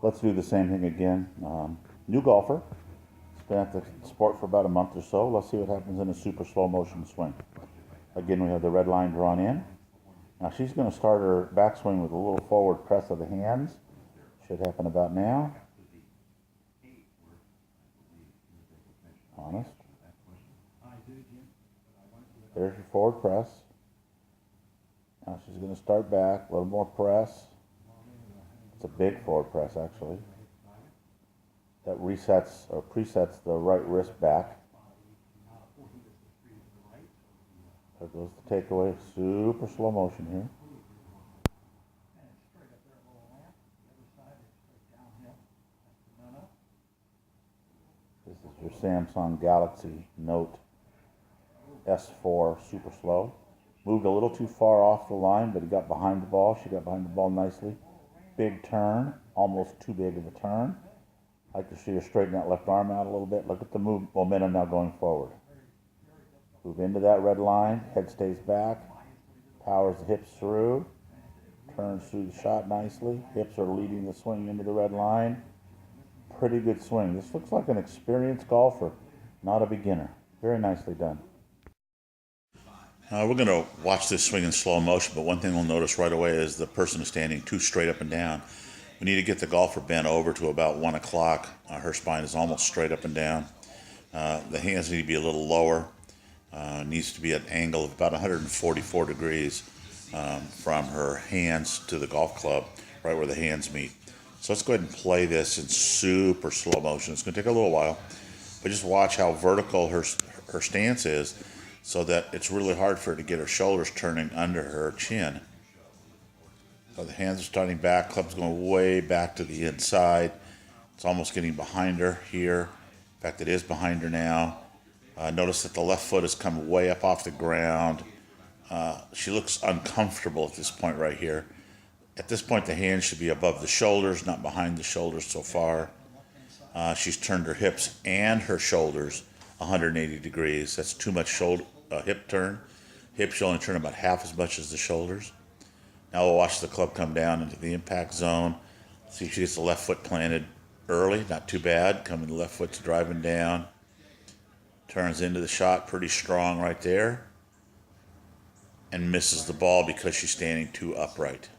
Let's do the same thing again. New golfer. He's been at the sport for about a month or so. Let's see what happens in a super slow motion swing. Again, we have the red line drawn in. Now she's going to start her backswing with a little forward press of the hands. Should happen about now. Honest. There's your forward press. Now she's going to start back, a little more press. It's a big forward press, actually. That resets or presets the right wrist back. There goes the takeaway. Super slow motion here. This is your Samsung Galaxy Note S4 super slow. Moved a little too far off the line, but he got behind the ball. She got behind the ball nicely. Big turn, almost too big of a turn. I like to see her straighten that left arm out a little bit. Look at the momentum now going forward. Move into that red line, head stays back, powers the hips through, turns through the shot nicely. Hips are leading the swing into the red line. Pretty good swing. This looks like an experienced golfer, not a beginner. Very nicely done. We're going to watch this swing in slow motion, but one thing we'll notice right away is the person is standing too straight up and down. We need to get the golfer bent over to about 1 o'clock. Her spine is almost straight up and down. The hands need to be a little lower. Needs to be at an angle of about 144 degrees from her hands to the golf club, right where the hands meet. So let's go ahead and play this in super slow motion. It's going to take a little while, but just watch how vertical her stance is, so that it's really hard for her to get her shoulders turning under her chin. So the hands are starting back, club's going way back to the inside. It's almost getting behind her here. In fact, it is behind her now. Notice that the left foot has come way up off the ground. She looks uncomfortable at this point right here. At this point, the hands should be above the shoulders, not behind the shoulders so far. She's turned her hips and her shoulders 180 degrees. That's too much hip turn. Hips should only turn about half as much as the shoulders. Now we'll watch the club come down into the impact zone. See if she gets the left foot planted early. Not too bad. Coming the left foot's driving down. Turns into the shot pretty strong right there. And misses the ball because she's standing too upright.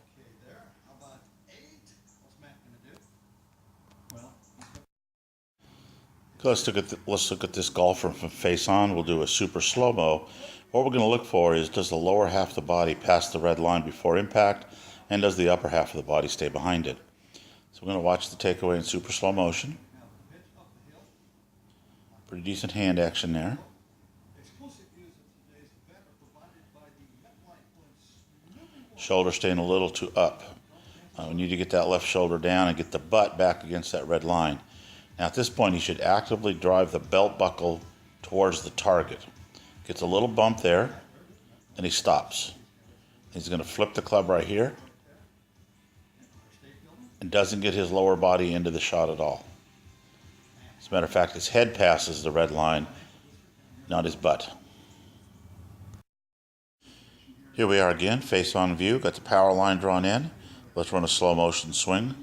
Let's look at this golfer from face on. We'll do a super slow-mo. What we're going to look for is, does the lower half of the body pass the red line before impact, and does the upper half of the body stay behind it? So we're going to watch the takeaway in super slow motion. Pretty decent hand action there. Shoulder staying a little too up. We need to get that left shoulder down and get the butt back against that red line. Now at this point, he should actively drive the belt buckle towards the target. Gets a little bump there, and he stops. He's going to flip the club right here, and doesn't get his lower body into the shot at all. As a matter of fact, his head passes the red line, not his butt. Here we are again, face on view. Got the power line drawn in. Let's run a slow motion swing.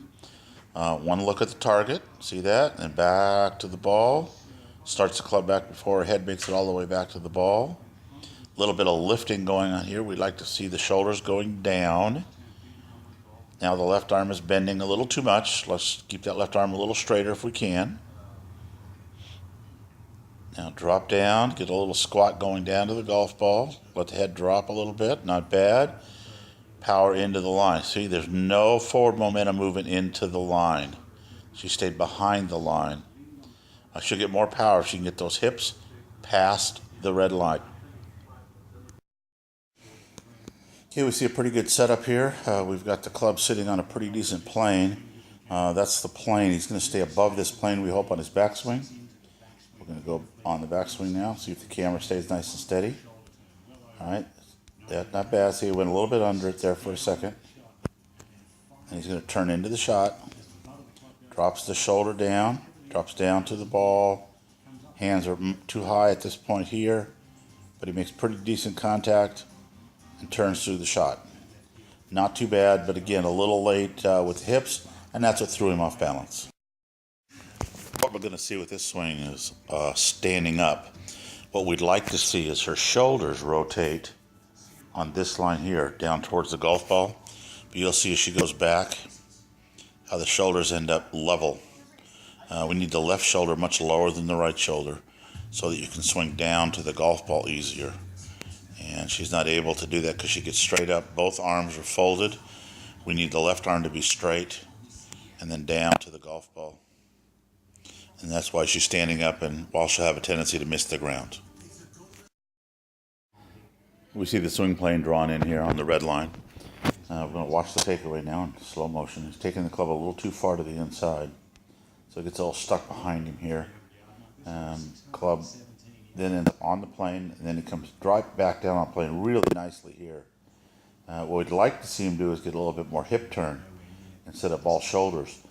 One look at the target, see that, and back to the ball. Starts the club back before her head makes it all the way back to the ball. A little bit of lifting going on here. We'd like to see the shoulders going down. Now the left arm is bending a little too much. Let's keep that left arm a little straighter if we can. Now drop down, get a little squat going down to the golf ball. Let the head drop a little bit, not bad. Power into the line. See, there's no forward momentum moving into the line. She stayed behind the line. She'll get more power if she can get those hips past the red line. Okay, we see a pretty good setup here. We've got the club sitting on a pretty decent plane. That's the plane. He's going to stay above this plane, we hope, on his backswing. We're going to go on the backswing now, see if the camera stays nice and steady. All right, that's not bad. See, he went a little bit under it there for a second. And he's going to turn into the shot. Drops the shoulder down. Drops down to the ball. Hands are too high at this point here, but he makes pretty decent contact and turns through the shot. Not too bad, but again, a little late with the hips, and that's what threw him off balance. What we're going to see with this swing is standing up. What we'd like to see is her shoulders rotate on this line here down towards the golf ball. But you'll see as she goes back how the shoulders end up level. We need the left shoulder much lower than the right shoulder so that you can swing down to the golf ball easier. And she's not able to do that because she gets straight up. Both arms are folded. We need the left arm to be straight and then down to the golf ball. And that's why she's standing up, and while she'll have a tendency to miss the ground. We see the swing plane drawn in here on the red line. We're going to watch the takeaway now in slow motion. He's taking the club a little too far to the inside, so it gets all stuck behind him here. Club then ends up on the plane, and then he comes right back down on the plane really nicely here. What we'd like to see him do is get a little bit more hip turn instead of all shoulders.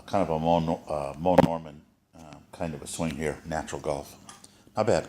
Kind of a Mo Norman kind of a swing here, natural golf. Not bad.